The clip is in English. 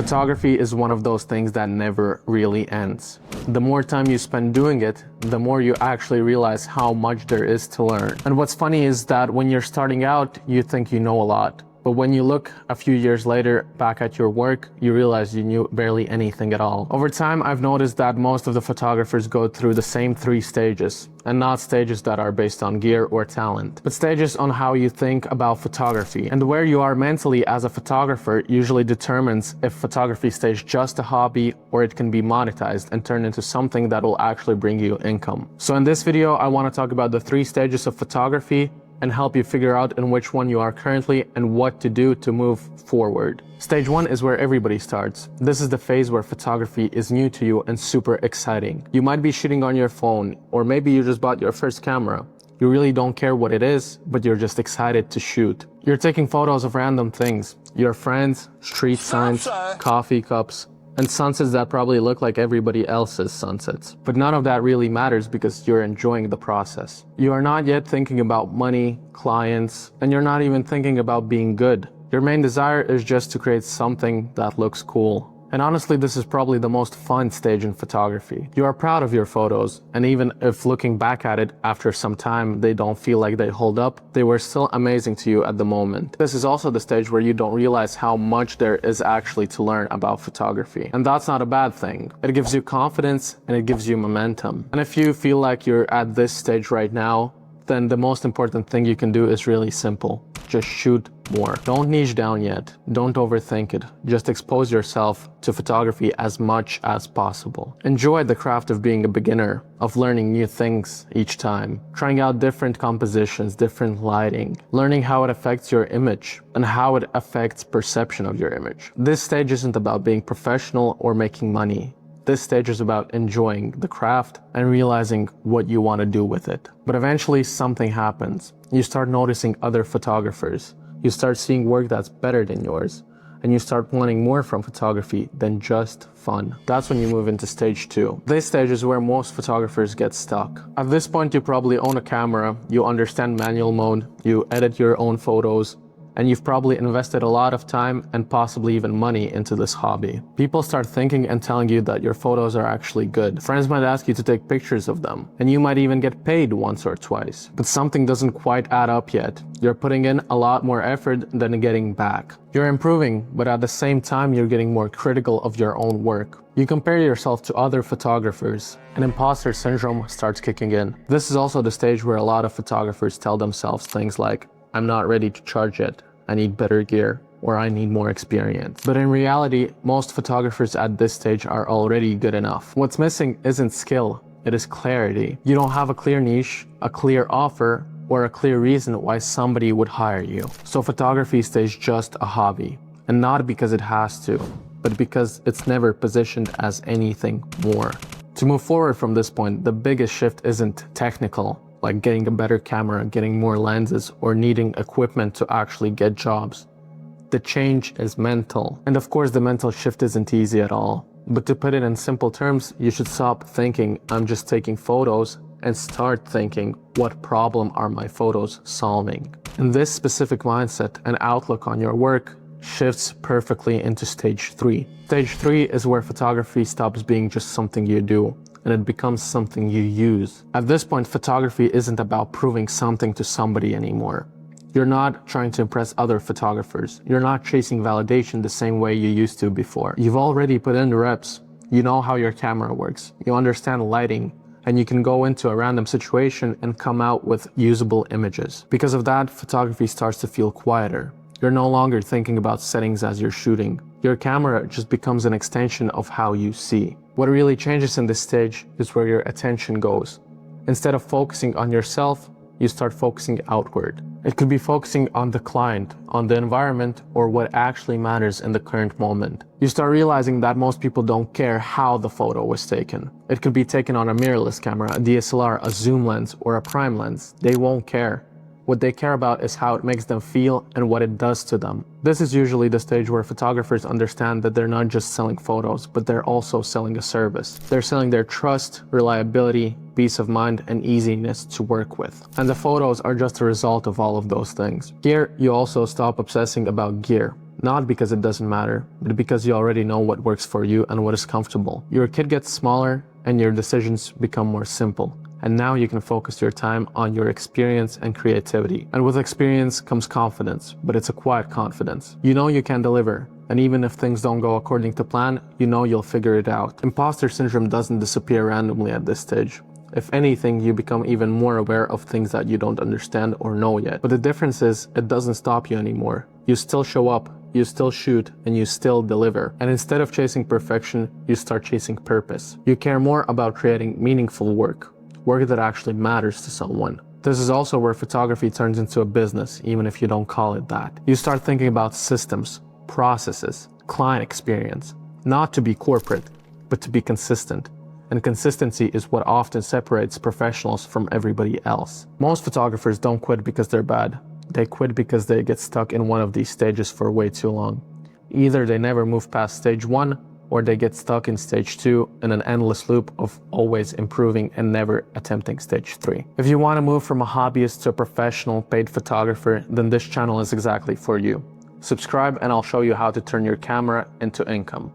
Photography is one of those things that never really ends. The more time you spend doing it, the more you actually realize how much there is to learn. And what's funny is that when you're starting out, you think you know a lot. But when you look a few years later back at your work, you realize you knew barely anything at all. Over time, I've noticed that most of the photographers go through the same 3 stages, and not stages that are based on gear or talent, but stages on how you think about photography. And where you are mentally as a photographer usually determines if photography stays just a hobby or it can be monetized and turned into something that will actually bring you income. So in this video, I want to talk about the 3 stages of photography and help you figure out in which one you are currently and what to do to move forward. Stage 1 is where everybody starts. This is the phase where photography is new to you and super exciting. You might be shooting on your phone, or maybe you just bought your first camera. You really don't care what it is, but you're just excited to shoot. You're taking photos of random things, your friends, street signs, coffee cups, and sunsets that probably look like everybody else's sunsets. But none of that really matters because you're enjoying the process. You are not yet thinking about money, clients, and you're not even thinking about being good. Your main desire is just to create something that looks cool. And honestly, this is probably the most fun stage in photography. You are proud of your photos, and even if looking back at it after some time they don't feel like they hold up, they were still amazing to you at the moment. This is also the stage where you don't realize how much there is actually to learn about photography. And that's not a bad thing. It gives you confidence and it gives you momentum. And if you feel like you're at this stage right now, then the most important thing you can do is really simple. Just shoot more. Don't niche down yet. Don't overthink it. Just expose yourself to photography as much as possible. Enjoy the craft of being a beginner, of learning new things each time, trying out different compositions, different lighting, learning how it affects your image and how it affects perception of your image. This stage isn't about being professional or making money. This stage is about enjoying the craft and realizing what you want to do with it. But eventually something happens. You start noticing other photographers. You start seeing work that's better than yours. And you start wanting more from photography than just fun. That's when you move into stage 2. This stage is where most photographers get stuck. At this point, you probably own a camera, you understand manual mode, you edit your own photos, and you've probably invested a lot of time and possibly even money into this hobby. People start thinking and telling you that your photos are actually good. Friends might ask you to take pictures of them, and you might even get paid once or twice. But something doesn't quite add up yet. You're putting in a lot more effort than getting back. You're improving, but at the same time you're getting more critical of your own work. You compare yourself to other photographers, and imposter syndrome starts kicking in. This is also the stage where a lot of photographers tell themselves things like, I'm not ready to charge yet, I need better gear, or I need more experience. But in reality, most photographers at this stage are already good enough. What's missing isn't skill, it is clarity. You don't have a clear niche, a clear offer, or a clear reason why somebody would hire you. So photography stays just a hobby, and not because it has to, but because it's never positioned as anything more. To move forward from this point, the biggest shift isn't technical, like getting a better camera, getting more lenses, or needing equipment to actually get jobs. The change is mental. And of course, the mental shift isn't easy at all. But to put it in simple terms, you should stop thinking, I'm just taking photos, and start thinking, what problem are my photos solving? And this specific mindset and outlook on your work shifts perfectly into stage 3. Stage 3 is where photography stops being just something you do, and it becomes something you use. At this point, photography isn't about proving something to somebody anymore. You're not trying to impress other photographers. You're not chasing validation the same way you used to before. You've already put in the reps. You know how your camera works. You understand lighting, and you can go into a random situation and come out with usable images. Because of that, photography starts to feel quieter. You're no longer thinking about settings as you're shooting. Your camera just becomes an extension of how you see. What really changes in this stage is where your attention goes. Instead of focusing on yourself, you start focusing outward. It could be focusing on the client, on the environment, or what actually matters in the current moment. You start realizing that most people don't care how the photo was taken. It could be taken on a mirrorless camera, a DSLR, a zoom lens, or a prime lens. They won't care. What they care about is how it makes them feel and what it does to them. This is usually the stage where photographers understand that they're not just selling photos, but they're also selling a service. They're selling their trust, reliability, peace of mind, and easiness to work with. And the photos are just a result of all of those things. Here, you also stop obsessing about gear. Not because it doesn't matter, but because you already know what works for you and what is comfortable. Your kit gets smaller and your decisions become more simple. And now you can focus your time on your experience and creativity. And with experience comes confidence, but it's a quiet confidence. You know you can deliver, and even if things don't go according to plan, you know you'll figure it out. Imposter syndrome doesn't disappear randomly at this stage. If anything, you become even more aware of things that you don't understand or know yet. But the difference is, it doesn't stop you anymore. You still show up, you still shoot, and you still deliver. And instead of chasing perfection, you start chasing purpose. You care more about creating meaningful work that actually matters to someone. This is also where photography turns into a business, even if you don't call it that. You start thinking about systems, processes, client experience, not to be corporate, but to be consistent. And consistency is what often separates professionals from everybody else. Most photographers don't quit because they're bad. They quit because they get stuck in one of these stages for way too long. Either they never move past stage 1, or they get stuck in stage 2 in an endless loop of always improving and never attempting stage 3. If you want to move from a hobbyist to a professional paid photographer, then this channel is exactly for you. Subscribe and I'll show you how to turn your camera into income.